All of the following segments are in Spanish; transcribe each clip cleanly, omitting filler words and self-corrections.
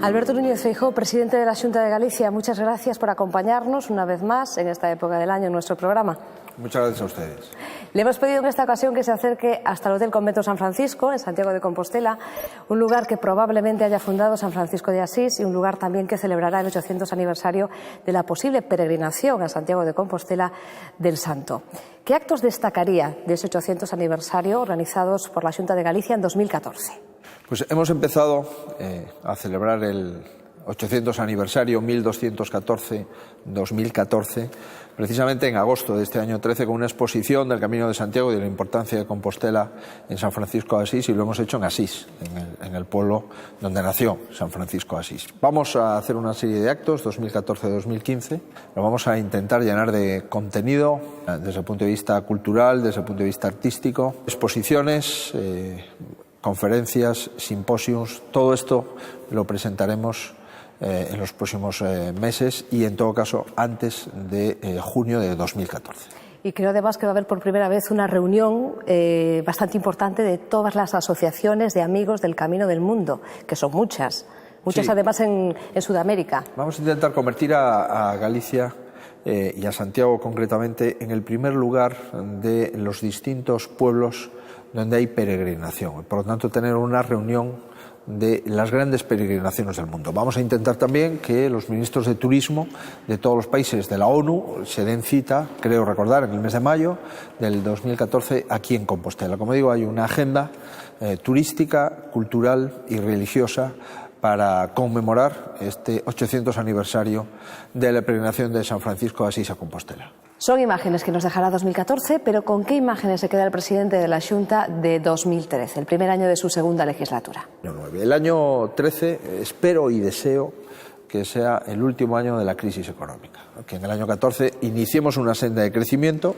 Alberto Núñez Feijóo, presidente de la Xunta de Galicia, muchas gracias por acompañarnos una vez más en esta época del año en nuestro programa. Muchas gracias a ustedes. Le hemos pedido en esta ocasión que se acerque hasta el Hotel Convento San Francisco, en Santiago de Compostela, un lugar que probablemente haya fundado San Francisco de Asís y un lugar también que celebrará el 800 aniversario de la posible peregrinación a Santiago de Compostela del Santo. ¿Qué actos destacaría de ese 800 aniversario organizados por la Xunta de Galicia en 2014? Pues hemos empezado a celebrar el 800 aniversario 1214-2014, precisamente en agosto de este año 13, con una exposición del Camino de Santiago y de la importancia de Compostela en San Francisco de Asís, y lo hemos hecho en Asís, en el pueblo donde nació San Francisco de Asís. Vamos a hacer una serie de actos, 2014-2015, lo vamos a intentar llenar de contenido desde el punto de vista cultural, desde el punto de vista artístico, exposiciones, conferencias, simposios. Todo esto lo presentaremos en los próximos meses y, en todo caso, antes de junio de 2014. Y creo además que va a haber por primera vez una reunión bastante importante de todas las asociaciones de amigos del Camino del Mundo, que son muchas sí. Además en Sudamérica. Vamos a intentar convertir a Galicia y a Santiago concretamente en el primer lugar de los distintos pueblos donde hay peregrinación. Por lo tanto, tener una reunión de las grandes peregrinaciones del mundo. Vamos a intentar también que los ministros de turismo de todos los países de la ONU se den cita, creo recordar, en el mes de mayo del 2014 aquí en Compostela. Como digo, hay una agenda turística, cultural y religiosa para conmemorar este 800 aniversario de la peregrinación de San Francisco de Asís a Compostela. Son imágenes que nos dejará 2014, pero ¿con qué imágenes se queda el presidente de la Xunta de 2013, el primer año de su segunda legislatura? El año 13 espero y deseo que sea el último año de la crisis económica, que en el año 14 iniciemos una senda de crecimiento,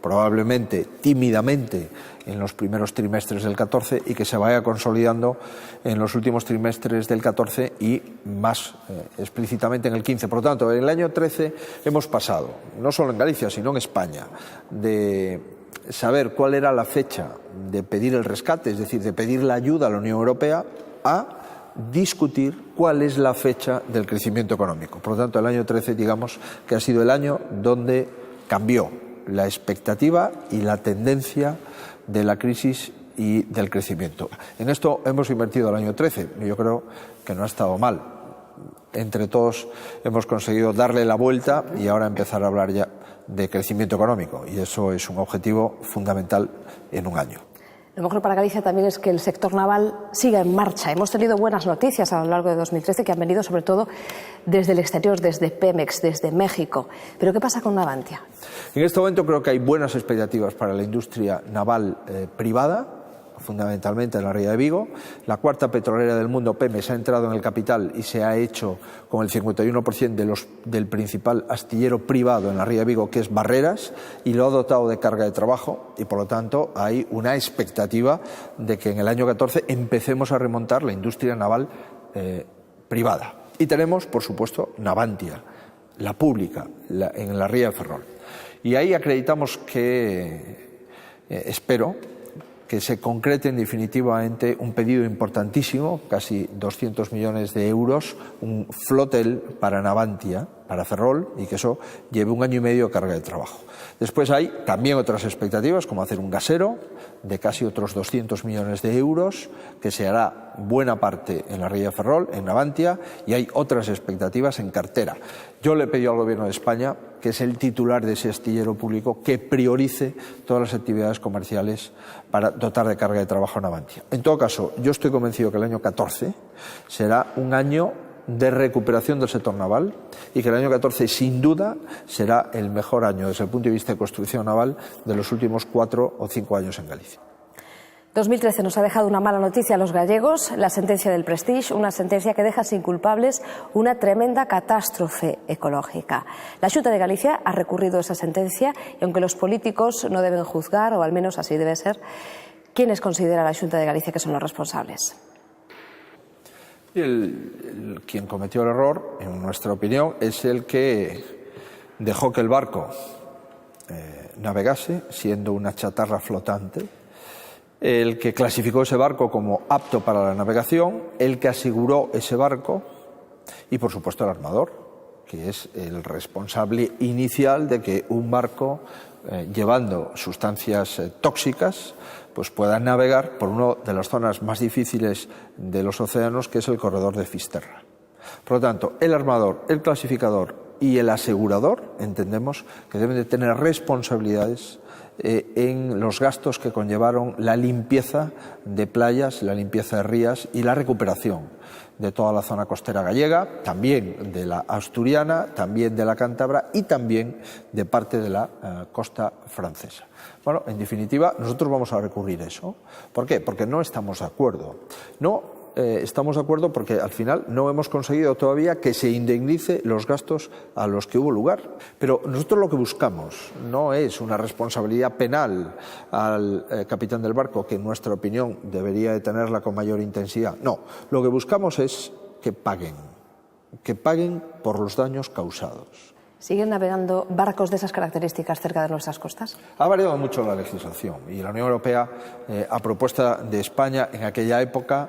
probablemente tímidamente en los primeros trimestres del 14 y que se vaya consolidando en los últimos trimestres del 14 y más explícitamente en el 15. Por lo tanto, en el año 13 hemos pasado, no solo en Galicia, sino en España, de saber cuál era la fecha de pedir el rescate, es decir, de pedir la ayuda a la Unión Europea, a discutir cuál es la fecha del crecimiento económico. Por lo tanto, el año 13, digamos, que ha sido el año donde cambió la expectativa y la tendencia de la crisis y del crecimiento. En esto hemos invertido el año 13, y yo creo que no ha estado mal. Entre todos hemos conseguido darle la vuelta y ahora empezar a hablar ya de crecimiento económico, y eso es un objetivo fundamental en un año. Lo mejor para Galicia también es que el sector naval siga en marcha. Hemos tenido buenas noticias a lo largo de 2013 que han venido sobre todo desde el exterior, desde Pemex, desde México. ¿Pero qué pasa con Navantia? En este momento creo que hay buenas expectativas para la industria naval privada, fundamentalmente en la Ría de Vigo. La cuarta petrolera del mundo, Pemex, ha entrado en el capital y se ha hecho con el 51% del principal astillero privado en la Ría de Vigo, que es Barreras, y lo ha dotado de carga de trabajo, y por lo tanto hay una expectativa de que en el año 14 empecemos a remontar la industria naval privada. Y tenemos, por supuesto, Navantia, la pública, en la Ría de Ferrol. Y ahí acreditamos que, espero, que se concrete definitivamente un pedido importantísimo, casi 200 millones de euros, un flotel para Navantia, para Ferrol, y que eso lleve 1 año y medio de carga de trabajo. Después hay también otras expectativas, como hacer un gasero de casi otros 200 millones de euros, que se hará buena parte en la Ría de Ferrol, en Navantia, y hay otras expectativas en cartera. Yo le he pedido al Gobierno de España, que es el titular de ese astillero público, que priorice todas las actividades comerciales para dotar de carga de trabajo a Navantia. En todo caso, yo estoy convencido que el año 14 será un año de recuperación del sector naval y que el año 14 sin duda será el mejor año desde el punto de vista de construcción naval de los últimos 4 o 5 años en Galicia. 2013 nos ha dejado una mala noticia a los gallegos, la sentencia del Prestige, una sentencia que deja sin culpables una tremenda catástrofe ecológica. La Xunta de Galicia ha recurrido esa sentencia y aunque los políticos no deben juzgar, o al menos así debe ser, ¿quiénes considera la Xunta de Galicia que son los responsables? Quien cometió el error, en nuestra opinión, es el que dejó que el barco navegase, siendo una chatarra flotante, el que clasificó ese barco como apto para la navegación, el que aseguró ese barco Y, por supuesto, el armador, que es el responsable inicial de que un barco llevando sustancias tóxicas pues pueda navegar por una de las zonas más difíciles de los océanos, que es el corredor de Fisterra. Por lo tanto, el armador, el clasificador y el asegurador entendemos que deben de tener responsabilidades en los gastos que conllevaron la limpieza de playas, la limpieza de rías y la recuperación de toda la zona costera gallega, también de la asturiana, también de la cántabra y también de parte de la costa francesa. Bueno, en definitiva, nosotros vamos a recurrir a eso. ¿Por qué? Porque no estamos de acuerdo. Estamos de acuerdo porque al final no hemos conseguido todavía que se indemnice los gastos a los que hubo lugar. Pero nosotros lo que buscamos no es una responsabilidad penal al capitán del barco, que en nuestra opinión debería de tenerla con mayor intensidad. No, lo que buscamos es que paguen por los daños causados. ¿Siguen navegando barcos de esas características cerca de nuestras costas? Ha variado mucho la legislación y la Unión Europea, a propuesta de España, en aquella época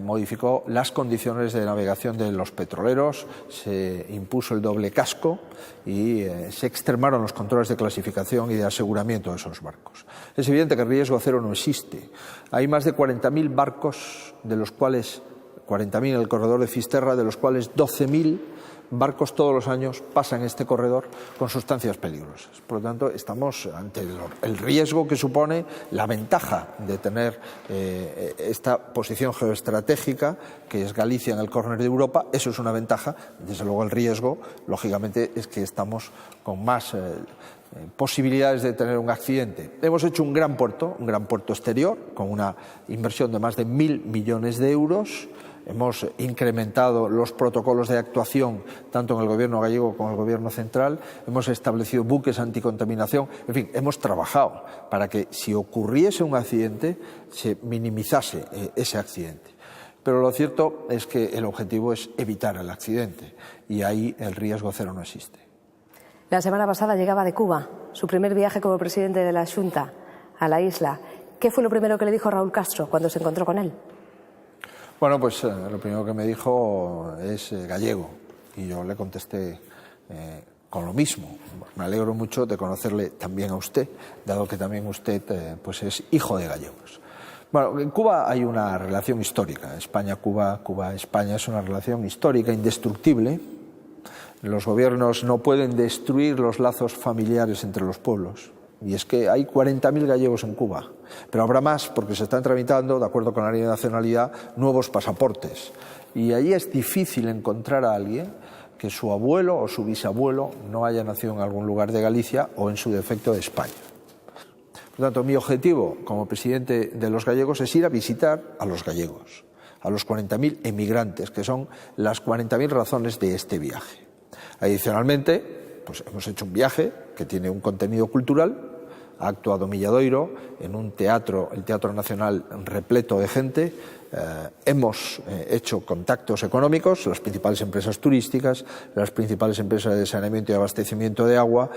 modificó las condiciones de navegación de los petroleros, se impuso el doble casco y se extremaron los controles de clasificación y de aseguramiento de esos barcos. Es evidente que el riesgo cero no existe. Hay más de 40.000 barcos, de los cuales 40.000 en el corredor de Fisterra, de los cuales 12.000 barcos todos los años pasan este corredor con sustancias peligrosas. Por lo tanto, estamos ante el riesgo que supone la ventaja de tener esta posición geoestratégica, que es Galicia en el córner de Europa. Eso es una ventaja. Desde luego, el riesgo, lógicamente, es que estamos con más posibilidades de tener un accidente. Hemos hecho un gran puerto exterior, con una inversión de más de 1.000 millones de euros. Hemos incrementado los protocolos de actuación tanto en el gobierno gallego como en el gobierno central. Hemos establecido buques anticontaminación. En fin, hemos trabajado para que si ocurriese un accidente se minimizase ese accidente. Pero lo cierto es que el objetivo es evitar el accidente y ahí el riesgo cero no existe. La semana pasada llegaba de Cuba, su primer viaje como presidente de la Xunta a la isla. ¿Qué fue lo primero que le dijo Raúl Castro cuando se encontró con él? Bueno, pues lo primero que me dijo es gallego y yo le contesté con lo mismo. Me alegro mucho de conocerle también a usted, dado que también usted pues es hijo de gallegos. Bueno, en Cuba hay una relación histórica. España-Cuba, Cuba-España es una relación histórica, indestructible. Los gobiernos no pueden destruir los lazos familiares entre los pueblos. Y es que hay 40.000 gallegos en Cuba, pero habrá más porque se están tramitando, de acuerdo con la ley de nacionalidad, nuevos pasaportes. Y ahí es difícil encontrar a alguien que su abuelo o su bisabuelo no haya nacido en algún lugar de Galicia o, en su defecto, de España. Por lo tanto, mi objetivo como presidente de los gallegos es ir a visitar a los gallegos, a los 40.000 emigrantes, que son las 40.000 razones de este viaje. Adicionalmente, pues hemos hecho un viaje que tiene un contenido cultural. Ha actuado Milladoiro en un teatro, el Teatro Nacional, repleto de gente. Hemos hecho contactos económicos, las principales empresas turísticas, las principales empresas de saneamiento y abastecimiento de agua,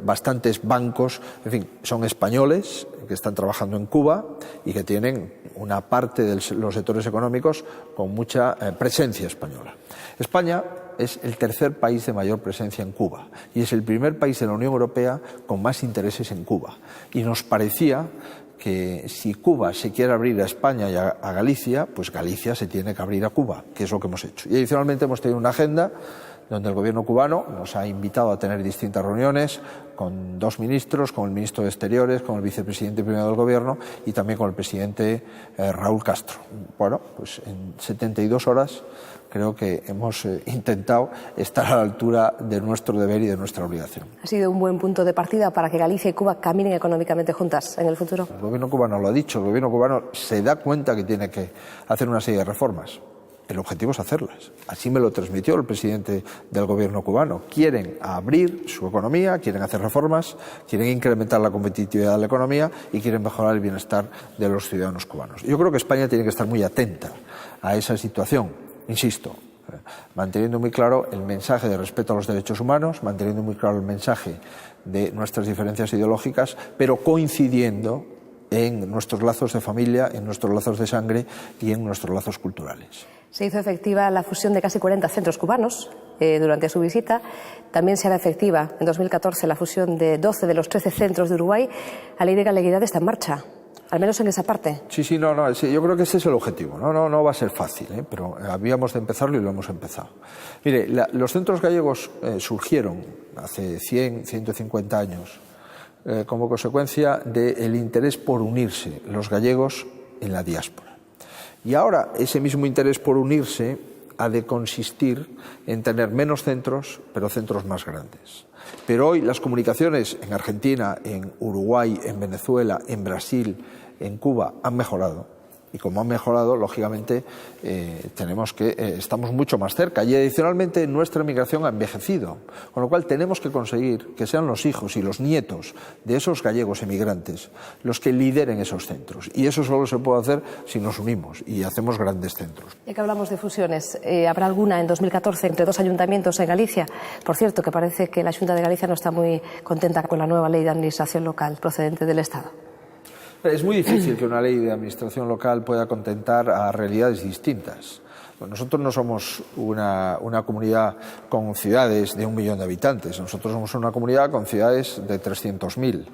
bastantes bancos, en fin, son españoles que están trabajando en Cuba y que tienen una parte de los sectores económicos con mucha presencia española. España es el tercer país de mayor presencia en Cuba y es el primer país de la Unión Europea con más intereses en Cuba. Y nos parecía que si Cuba se quiere abrir a España y a Galicia, pues Galicia se tiene que abrir a Cuba, que es lo que hemos hecho. Y adicionalmente hemos tenido una agenda donde el gobierno cubano nos ha invitado a tener distintas reuniones con dos ministros, con el ministro de Exteriores, con el vicepresidente primero del gobierno y también con el presidente Raúl Castro. Bueno, pues en 72 horas creo que hemos intentado estar a la altura de nuestro deber y de nuestra obligación. ¿Ha sido un buen punto de partida para que Galicia y Cuba caminen económicamente juntas en el futuro? El gobierno cubano lo ha dicho, el gobierno cubano se da cuenta que tiene que hacer una serie de reformas. El objetivo es hacerlas. Así me lo transmitió el presidente del gobierno cubano. Quieren abrir su economía, quieren hacer reformas, quieren incrementar la competitividad de la economía y quieren mejorar el bienestar de los ciudadanos cubanos. Yo creo que España tiene que estar muy atenta a esa situación. Insisto, manteniendo muy claro el mensaje de respeto a los derechos humanos, manteniendo muy claro el mensaje de nuestras diferencias ideológicas, pero coincidiendo en nuestros lazos de familia, en nuestros lazos de sangre y en nuestros lazos culturales. Se hizo efectiva la fusión de casi 40 centros cubanos durante su visita. También se hará efectiva en 2014 la fusión de 12 de los 13 centros de Uruguay. La ley de galeguidad está en marcha, al menos en esa parte. Sí, yo creo que ese es el objetivo. No va a ser fácil, pero habíamos de empezarlo y lo hemos empezado. Mire, los centros gallegos surgieron hace 100, 150 años como consecuencia del interés por unirse los gallegos en la diáspora. Y ahora ese mismo interés por unirse ha de consistir en tener menos centros, pero centros más grandes. Pero hoy las comunicaciones en Argentina, en Uruguay, en Venezuela, en Brasil, en Cuba han mejorado. Y como han mejorado, lógicamente, estamos mucho más cerca. Y adicionalmente nuestra migración ha envejecido. Con lo cual tenemos que conseguir que sean los hijos y los nietos de esos gallegos emigrantes los que lideren esos centros. Y eso solo se puede hacer si nos unimos y hacemos grandes centros. Ya que hablamos de fusiones, ¿habrá alguna en 2014 entre dos ayuntamientos en Galicia? Por cierto, que parece que la Xunta de Galicia no está muy contenta con la nueva ley de administración local procedente del Estado. Es muy difícil que una ley de administración local pueda contentar a realidades distintas. Nosotros no somos una comunidad con ciudades de 1 millón de habitantes, nosotros somos una comunidad con ciudades de 300.000.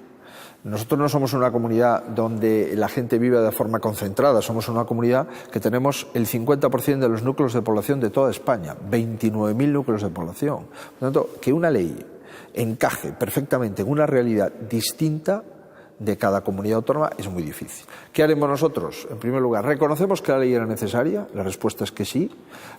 Nosotros no somos una comunidad donde la gente vive de forma concentrada, somos una comunidad que tenemos el 50% de los núcleos de población de toda España, 29.000 núcleos de población. Por lo tanto, que una ley encaje perfectamente en una realidad distinta de cada comunidad autónoma es muy difícil. ¿Qué haremos nosotros? En primer lugar, ¿reconocemos que la ley era necesaria? La respuesta es que sí.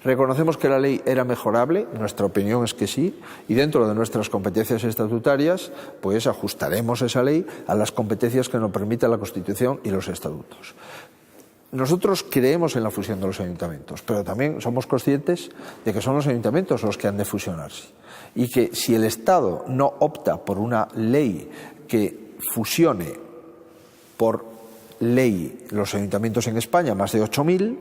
¿Reconocemos que la ley era mejorable? Nuestra opinión es que sí. Y dentro de nuestras competencias estatutarias, pues ajustaremos esa ley a las competencias que nos permite la Constitución y los estatutos. Nosotros creemos en la fusión de los ayuntamientos, pero también somos conscientes de que son los ayuntamientos los que han de fusionarse. Y que si el Estado no opta por una ley que fusione por ley los ayuntamientos en España, más de 8.000,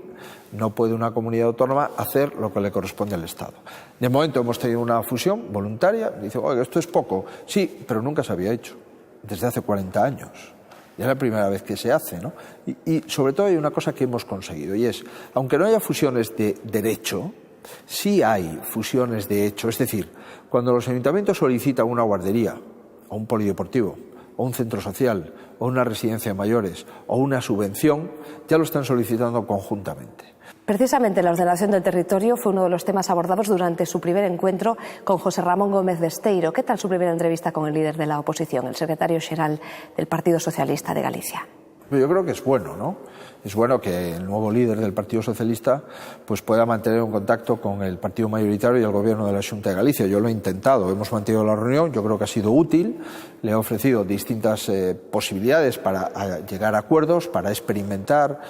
no puede una comunidad autónoma hacer lo que le corresponde al Estado. De momento hemos tenido una fusión voluntaria, dice, oiga, esto es poco. Sí, pero nunca se había hecho, desde hace 40 años. Ya es la primera vez que se hace, ¿no? Y sobre todo hay una cosa que hemos conseguido, y es, aunque no haya fusiones de derecho, sí hay fusiones de hecho. Es decir, cuando los ayuntamientos solicitan una guardería o un polideportivo, o un centro social, o una residencia de mayores, o una subvención, ya lo están solicitando conjuntamente. Precisamente la ordenación del territorio fue uno de los temas abordados durante su primer encuentro con José Ramón Gómez Besteiro. ¿Qué tal su primera entrevista con el líder de la oposición, el secretario xeral del Partido Socialista de Galicia? Yo creo que es bueno, ¿no? Es bueno que el nuevo líder del Partido Socialista pues pueda mantener un contacto con el partido mayoritario y el gobierno de la Xunta de Galicia. Yo lo he intentado, hemos mantenido la reunión, yo creo que ha sido útil, le he ofrecido distintas posibilidades para llegar a acuerdos, para experimentar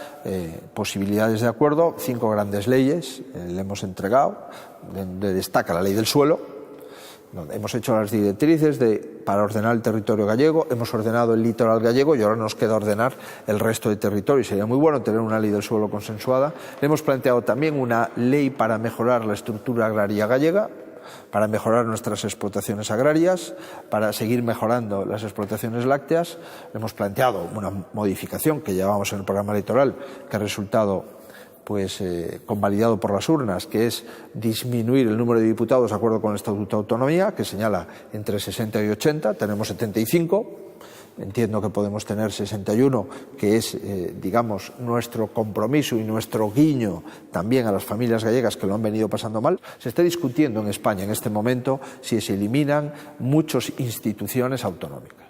posibilidades de acuerdo, 5 grandes leyes le hemos entregado, donde destaca la ley del suelo. Hemos hecho las directrices para ordenar el territorio gallego, hemos ordenado el litoral gallego y ahora nos queda ordenar el resto de territorio. Sería muy bueno tener una ley del suelo consensuada. Le hemos planteado también una ley para mejorar la estructura agraria gallega, para mejorar nuestras explotaciones agrarias, para seguir mejorando las explotaciones lácteas. Le hemos planteado una modificación que llevamos en el programa electoral, que ha resultado convalidado por las urnas, que es disminuir el número de diputados de acuerdo con el Estatuto de Autonomía, que señala entre 60 y 80, tenemos 75, entiendo que podemos tener 61, que es, digamos, nuestro compromiso y nuestro guiño también a las familias gallegas que lo han venido pasando mal. Se está discutiendo en España en este momento si se eliminan muchas instituciones autonómicas,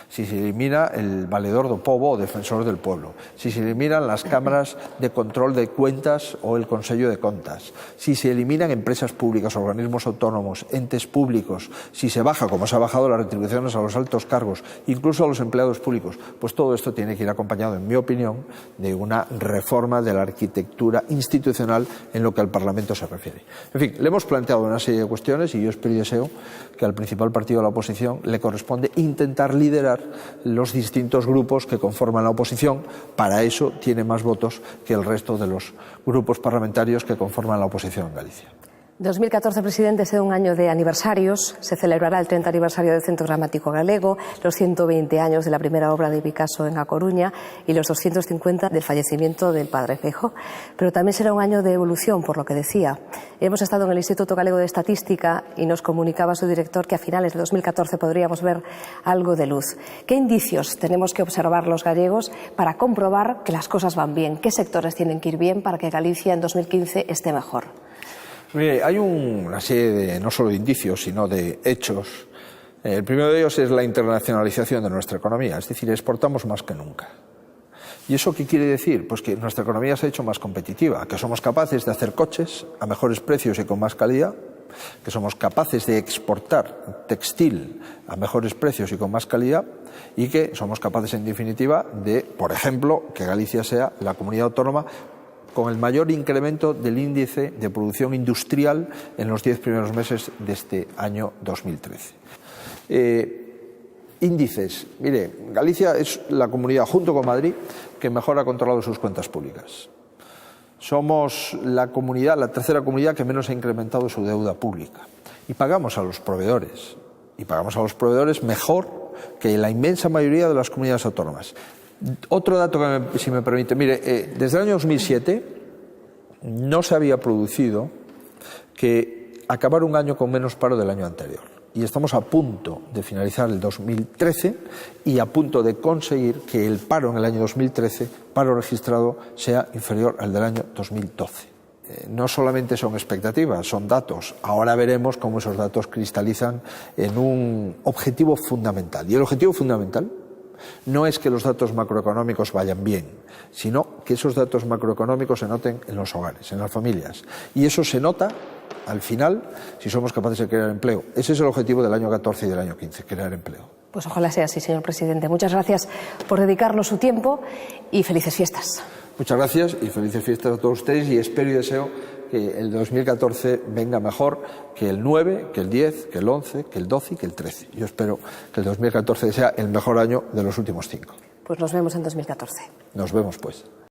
si se elimina el valedor do povo o defensor del pueblo, si se eliminan las cámaras de control de cuentas o el Consejo de Contas, si se eliminan empresas públicas, organismos autónomos, entes públicos, si se baja, como se ha bajado, las retribuciones a los altos cargos, incluso a los empleados públicos. Pues todo esto tiene que ir acompañado, en mi opinión, de una reforma de la arquitectura institucional en lo que al Parlamento se refiere. En fin, le hemos planteado una serie de cuestiones y yo espero y deseo que al principal partido de la oposición le corresponde intentar liderar los distintos grupos que conforman la oposición. Para eso tiene más votos que el resto de los grupos parlamentarios que conforman la oposición en Galicia. 2014, presidente, será un año de aniversarios. Se celebrará el 30 aniversario del Centro Dramático Galego, los 120 años de la primera obra de Picasso en A Coruña y los 250 del fallecimiento del padre Feijóo. Pero también será un año de evolución, por lo que decía. Hemos estado en el Instituto Galego de Estadística y nos comunicaba su director que a finales de 2014 podríamos ver algo de luz. ¿Qué indicios tenemos que observar los gallegos para comprobar que las cosas van bien? ¿Qué sectores tienen que ir bien para que Galicia en 2015 esté mejor? Mire, hay una serie de, no solo de indicios, sino de hechos. El primero de ellos es la internacionalización de nuestra economía, es decir, exportamos más que nunca. ¿Y eso qué quiere decir? Pues que nuestra economía se ha hecho más competitiva, que somos capaces de hacer coches a mejores precios y con más calidad, que somos capaces de exportar textil a mejores precios y con más calidad, y que somos capaces, en definitiva, de, por ejemplo, que Galicia sea la comunidad autónoma con el mayor incremento del índice de producción industrial en los 10 primeros meses de este año 2013. Índices. Mire, Galicia es la comunidad, junto con Madrid, que mejor ha controlado sus cuentas públicas. Somos la tercera comunidad que menos ha incrementado su deuda pública. Y pagamos a los proveedores. Y pagamos a los proveedores mejor que la inmensa mayoría de las comunidades autónomas. Otro dato que, si me permite, mire, desde el año 2007 no se había producido que acabar un año con menos paro del año anterior. Y estamos a punto de finalizar el 2013 y a punto de conseguir que el paro en el año 2013, paro registrado, sea inferior al del año 2012. No solamente son expectativas, son datos. Ahora veremos cómo esos datos cristalizan en un objetivo fundamental. Y el objetivo fundamental no es que los datos macroeconómicos vayan bien, sino que esos datos macroeconómicos se noten en los hogares, en las familias. Y eso se nota, al final, si somos capaces de crear empleo. Ese es el objetivo del año 14 y del año 15, crear empleo. Pues ojalá sea así, señor presidente. Muchas gracias por dedicarnos su tiempo y felices fiestas. Muchas gracias y felices fiestas a todos ustedes, y espero y deseo que el 2014 venga mejor que el 9, que el 10, que el 11, que el 12 y que el 13. Yo espero que el 2014 sea el mejor año de los últimos 5. Pues nos vemos en 2014. Nos vemos, pues.